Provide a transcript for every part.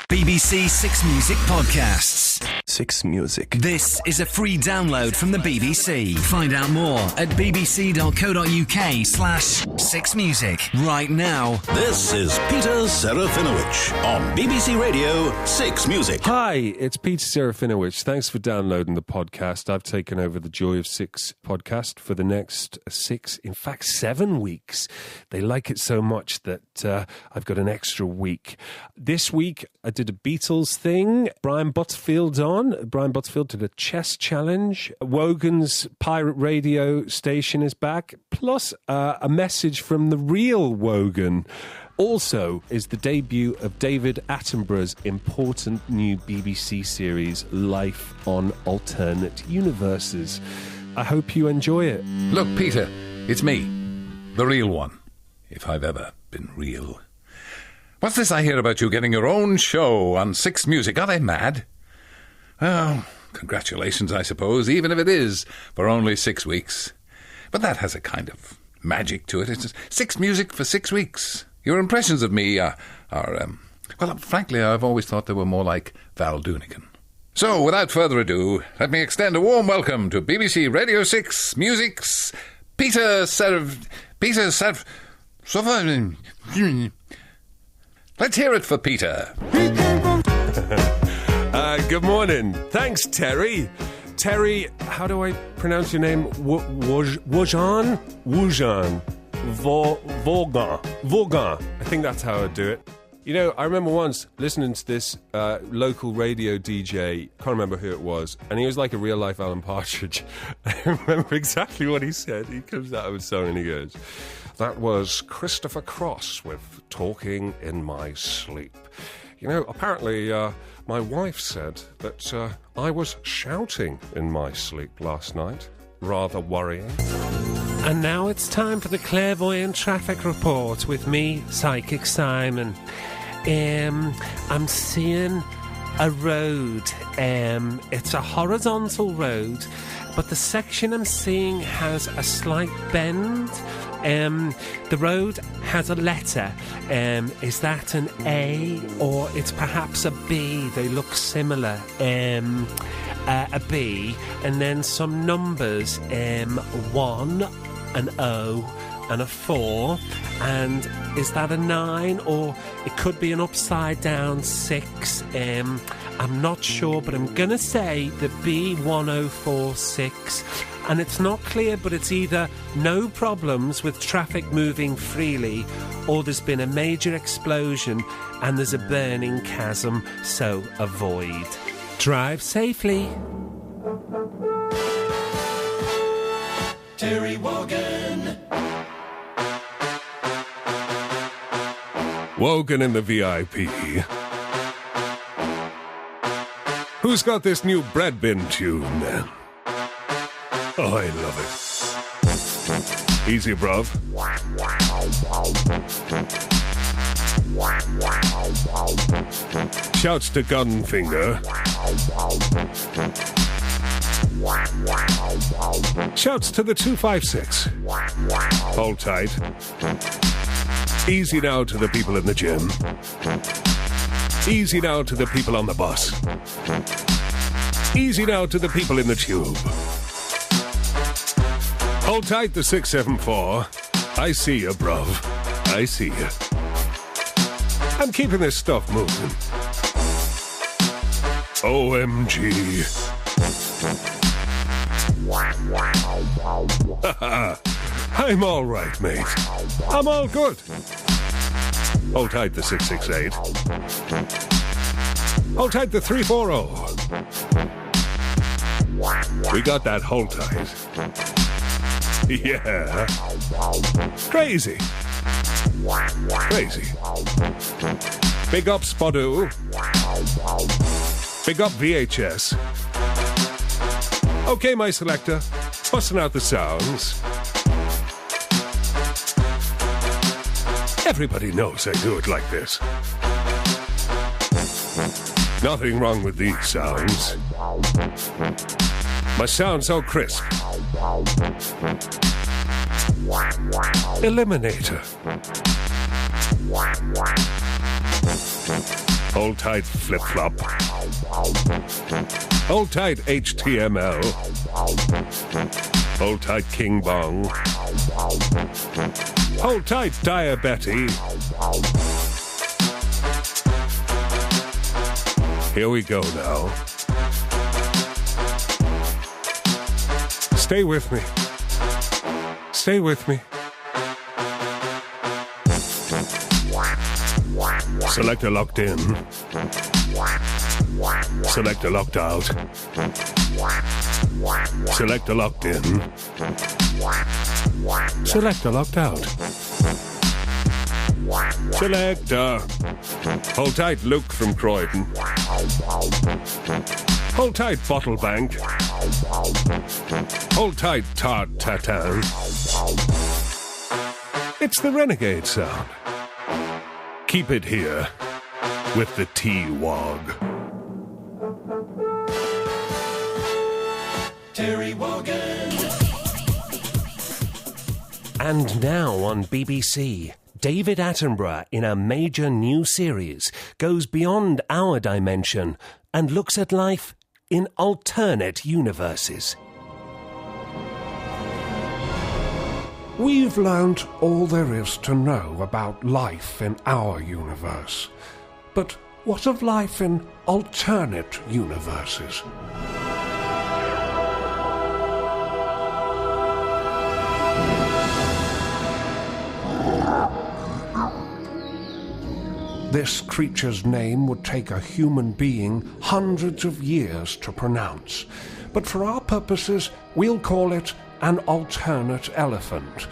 BBC Six Music Podcasts. Six Music. This is a free download from the BBC. Find out more at bbc.co.uk/sixmusic right now. This is Peter Serafinowicz on BBC Radio 6 Music. Hi, it's Peter Serafinowicz. Thanks for downloading the podcast. I've taken over the Joy of 6 podcast for the next 7 weeks. They like it so much that I've got an extra week. This week, I did a Beatles thing. Brian Butterfield did a chess challenge. Wogan's pirate radio station is back. Plus, a message from the real Wogan. Also is the debut of David Attenborough's important new BBC series, Life on Alternate Universes. I hope you enjoy it. Look, Peter, it's me, the real one, if I've ever been real. What's this I hear about you getting your own show on Six Music? Are they mad? Well, congratulations, I suppose, even if it is for only 6 weeks. But that has a kind of magic to it. It's Six Music for 6 weeks. Your impressions of me are frankly, I've always thought they were more like Val Doonican. So, without further ado, let me extend a warm welcome to BBC Radio 6 Music's Peter Serf... Let's hear it for Peter. Good morning. Thanks, Terry. Terry, how do I pronounce your name? Wogan? Vaughan. I think that's how I do it. You know, I remember once listening to this local radio DJ, can't remember who it was, and he was like a real-life Alan Partridge. I remember exactly what he said. He comes out of a song and he goes, "That was Christopher Cross with Talking in My Sleep." You know, apparently my wife said that I was shouting in my sleep last night. Rather worrying. And now it's time for the Clairvoyant traffic report with me, Psychic Simon. I'm seeing a road. It's a horizontal road, but the section I'm seeing has a slight bend. The road has a letter. Is that an A or it's perhaps a B? They look similar. A B, and then some numbers, 1, an O, and a 4, and is that a 9, or it could be an upside down 6. I'm not sure, but I'm gonna say the B1046, and it's not clear, but it's either no problems with traffic moving freely, or there's been a major explosion and there's a burning chasm, so avoid. Drive safely. Terry Wogan. Wogan in the VIP. Who's got this new bread bin tune? Oh, I love it. Easy, bruv. Shouts to Gunfinger. Shouts to the 256. Hold tight. Easy now to the people in the gym. Easy now to the people on the bus. Easy now to the people in the tube. Hold tight, the 674. I see you, bruv. I see you. I'm keeping this stuff moving. OMG. I'm all right, mate. I'm all good. Hold tight, the 668. Hold tight, the 340. We got that hold tight. Yeah. Crazy. Crazy. Big up Spodoo. Big up VHS. Okay, my selector. Busting out the sounds. Everybody knows I do it like this. Nothing wrong with these sounds. My sound so crisp. Eliminator. Hold tight, flip-flop. Hold tight, HTML. Hold tight, King Bong. Hold tight, Diabetes. Here we go now. Stay with me. Stay with me. Selector locked in. Selector locked out. Selector locked in. Selector locked out. Selector. Hold tight, Luke from Croydon. Hold tight, Bottle Bank. Hold tight, Tart Tatin. It's the Renegade sound. Keep it here with the T-Wog. Terry Wogan. And now on BBC, David Attenborough, in a major new series, goes beyond our dimension and looks at life in alternate universes. We've learnt all there is to know about life in our universe. But what of life in alternate universes? This creature's name would take a human being hundreds of years to pronounce. But for our purposes, we'll call it an alternate elephant,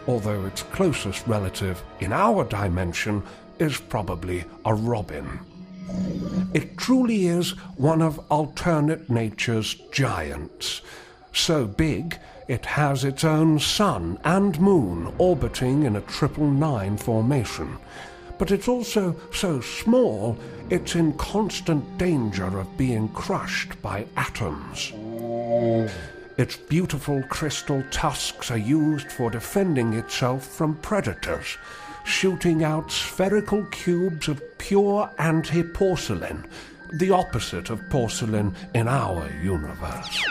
although its closest relative in our dimension is probably a robin. It truly is one of alternate nature's giants. So big, it has its own sun and moon orbiting in a 999 formation. But it's also so small, it's in constant danger of being crushed by atoms. Its beautiful crystal tusks are used for defending itself from predators, shooting out spherical cubes of pure anti-porcelain, the opposite of porcelain in our universe.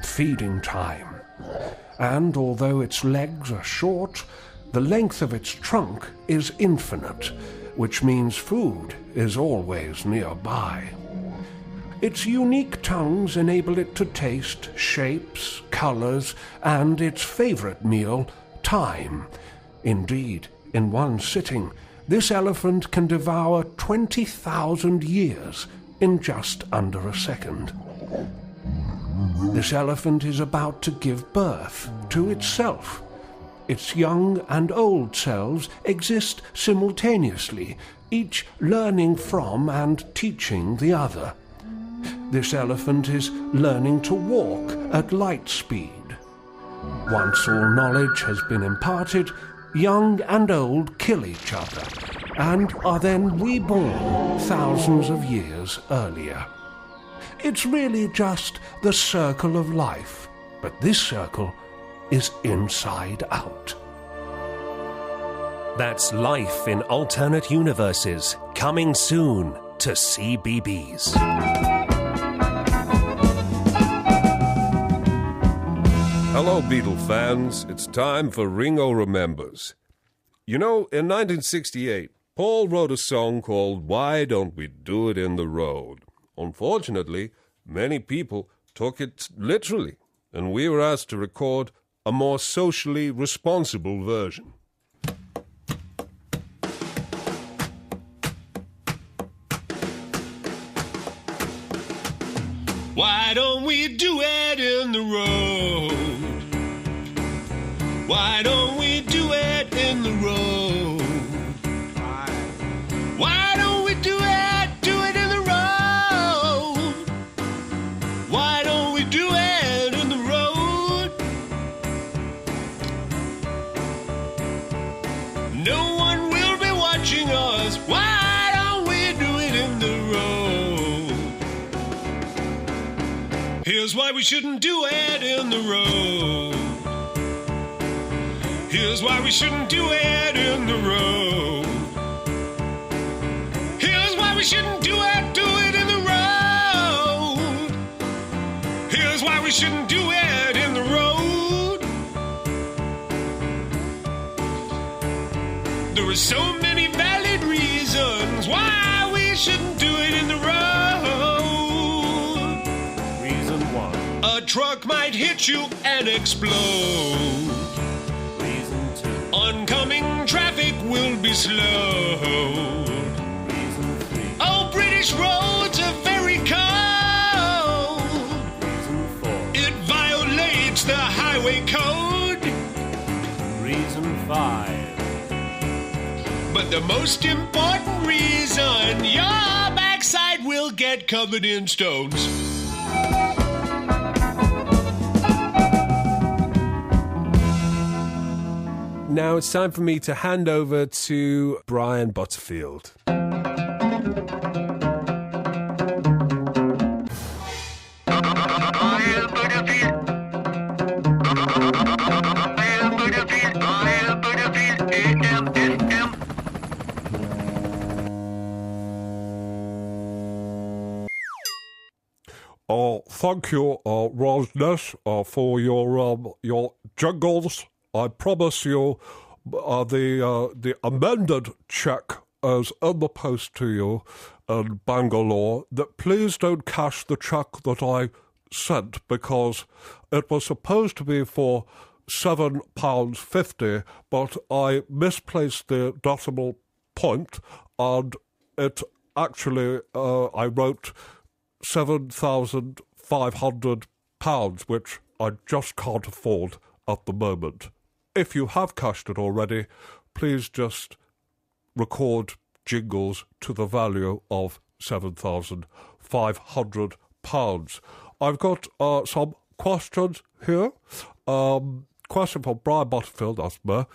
Feeding time. And although its legs are short, the length of its trunk is infinite, which means food is always nearby. Its unique tongues enable it to taste shapes, colors, and its favorite meal, time. Indeed, in one sitting, this elephant can devour 20,000 years in just under a second. This elephant is about to give birth to itself. Its young and old selves exist simultaneously, each learning from and teaching the other. This elephant is learning to walk at light speed. Once all knowledge has been imparted, young and old kill each other and are then reborn thousands of years earlier. It's really just the circle of life, but this circle is inside out. That's Life in Alternate Universes, coming soon to CBeebies. Hello, Beatle fans. It's time for Ringo Remembers. You know, in 1968, Paul wrote a song called Why Don't We Do It in the Road? Unfortunately, many people took it literally, and we were asked to record a more socially responsible version. Why don't we do it in the road? Why don't we do it in the road? Why don't we do it in the road? Why don't we do it in the road? No one will be watching us. Why don't we do it in the road? Here's why we shouldn't do it in the road. Here's why we shouldn't do it in the road. why we shouldn't do it in the road. Here's why we shouldn't do it in the road. There are so many valid reasons why we shouldn't do it in the road. Reason 1. A truck might hit you and explode. Reason 2. Oncoming traffic will be slow. Reason 3. Oh, British roads are very cold. Reason 4. It violates the highway code. Reason 5. But the most important reason, your backside will get covered in stones. Now it's time for me to hand over to Brian Butterfield. Thank you, Rosnes, for your jingles. I promise you the amended cheque is in the post to you in Bangalore. That please don't cash the cheque that I sent, because it was supposed to be for £7.50, but I misplaced the decimal point, and it actually, I wrote £7,500, which I just can't afford at the moment. If you have cashed it already, please just record jingles to the value of £7,500. I've got some questions here. Question from Brian Butterfield, that's me.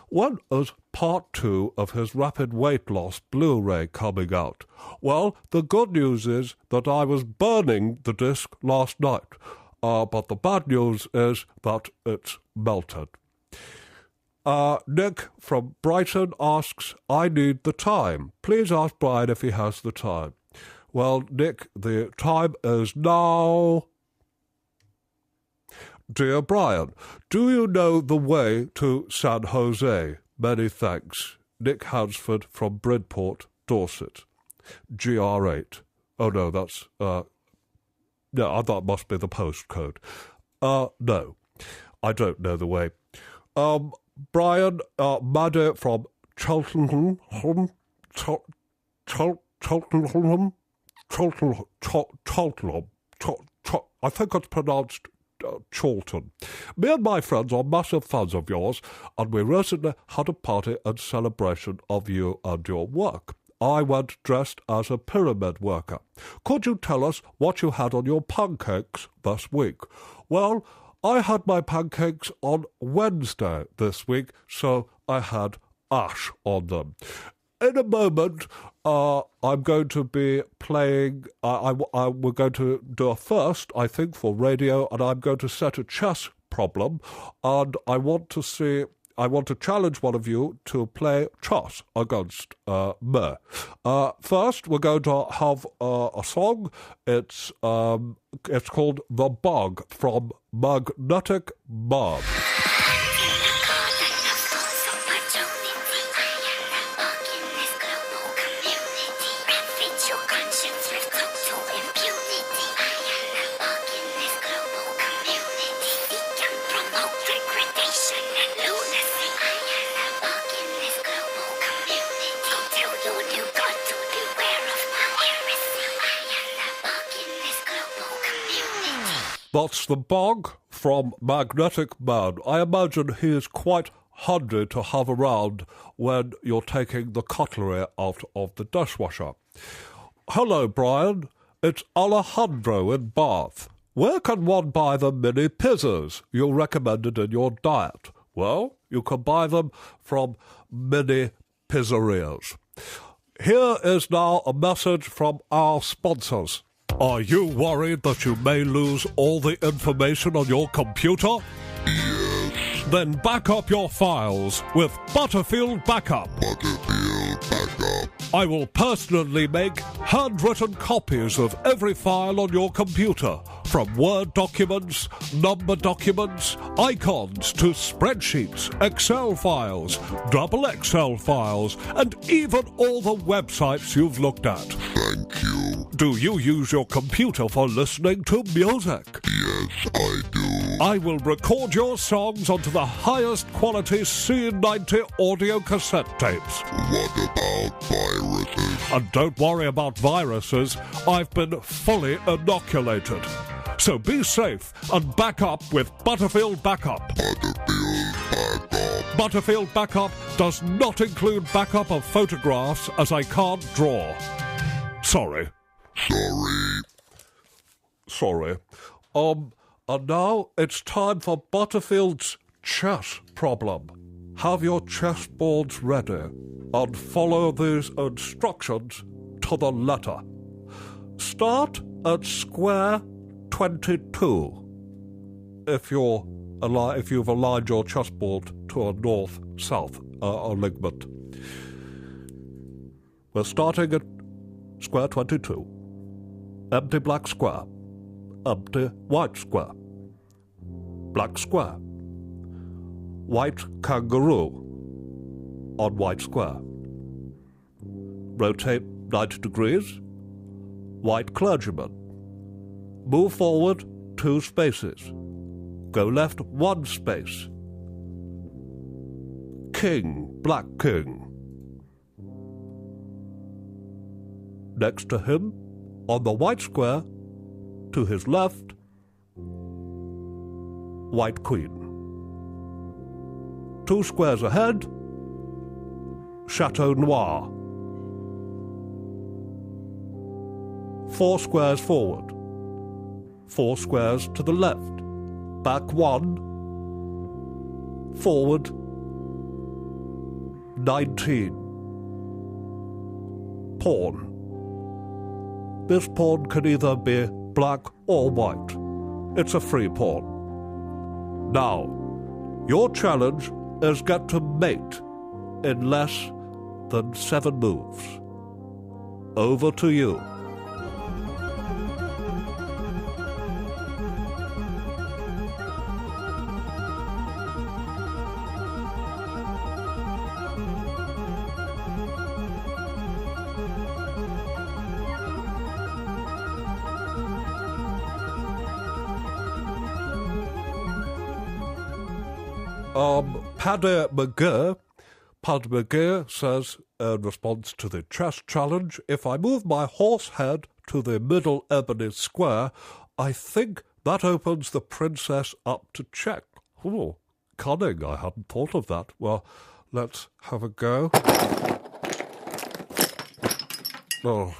When is part 2 of his rapid weight loss Blu-ray coming out? Well, the good news is that I was burning the disc last night, but the bad news is that it's melted. Nick from Brighton asks, I need the time. Please ask Brian if he has the time. Well, Nick, the time is now. Dear Brian, do you know the way to San Jose? Many thanks. Nick Hansford from Bridport, Dorset. GR8. Oh, no, that's... no, that must be the postcode. No, I don't know the way. Brian, Maddie from Cheltenham, I think it's pronounced Chorlton. Me and my friends are massive fans of yours, and we recently had a party and celebration of you and your work. I went dressed as a pyramid worker. Could you tell us what you had on your pancakes this week? Well, I had my pancakes on Wednesday this week, so I had ash on them. In a moment, I'm going to be playing, we're going to do a first, I think, for radio, and I'm going to set a chess problem, and I want to challenge one of you to play chess against me. First, we're going to have a song. It's called The Bug from Magnetic Man. That's The Bug from Magnetic Man. I imagine he is quite handy to have around when you're taking the cutlery out of the dishwasher. Hello, Brian. It's Alejandro in Bath. Where can one buy the mini pizzas you recommended in your diet? Well, you can buy them from mini pizzerias. Here is now a message from our sponsors. Are you worried that you may lose all the information on your computer? Yes, Then back up your files with Butterfield Backup. I will personally make handwritten copies of every file on your computer, from Word documents, number documents, icons to spreadsheets, Excel files, double Excel files, and even all the websites you've looked at. Thank you. Do you use your computer for listening to music? Yes, I do. I will record your songs onto the highest quality C90 audio cassette tapes. What about viruses? And don't worry about viruses, I've been fully inoculated. So be safe and back up with Butterfield Backup. Butterfield Backup. Butterfield Backup does not include backup of photographs, as I can't draw. Sorry. And now it's time for Butterfield's chess problem. Have your chessboards ready and follow these instructions to the letter. Start at square 22 if you've aligned your chessboard to a north-south alignment. We're starting at square 22. Empty black square. Empty white square. Black square. White kangaroo on white square. Rotate 90 degrees. White clergyman. Move forward 2 spaces. Go left 1 space. King, black king. Next to him, on the white square, to his left, white queen. 2 squares ahead, Chateau Noir. 4 squares forward. 4 squares to the left. Back 1. Forward 19. Pawn. This pawn can either be black or white. It's a free pawn. Now, your challenge is get to mate in less than 7 moves. Over to you. Paddy McGee says, in response to the chess challenge, if I move my horse head to the middle ebony square, I think that opens the princess up to check. Oh, cunning, I hadn't thought of that. Well, let's have a go. Oh,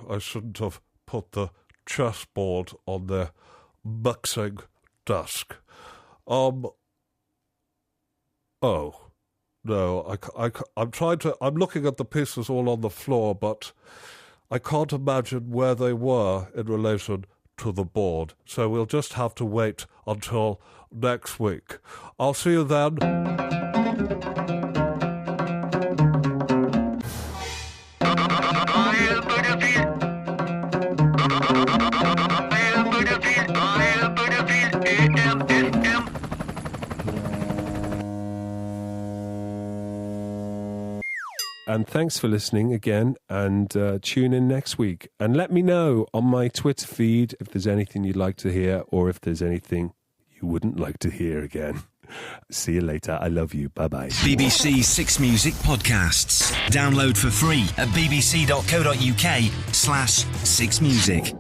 I shouldn't have put the chessboard on the mixing desk. Oh, no, I'm looking at the pieces all on the floor, but I can't imagine where they were in relation to the board. So we'll just have to wait until next week. I'll see you then. And thanks for listening again, and tune in next week. And let me know on my Twitter feed if there's anything you'd like to hear or if there's anything you wouldn't like to hear again. See you later. I love you. Bye-bye. BBC Six Music Podcasts. Download for free at bbc.co.uk/6music.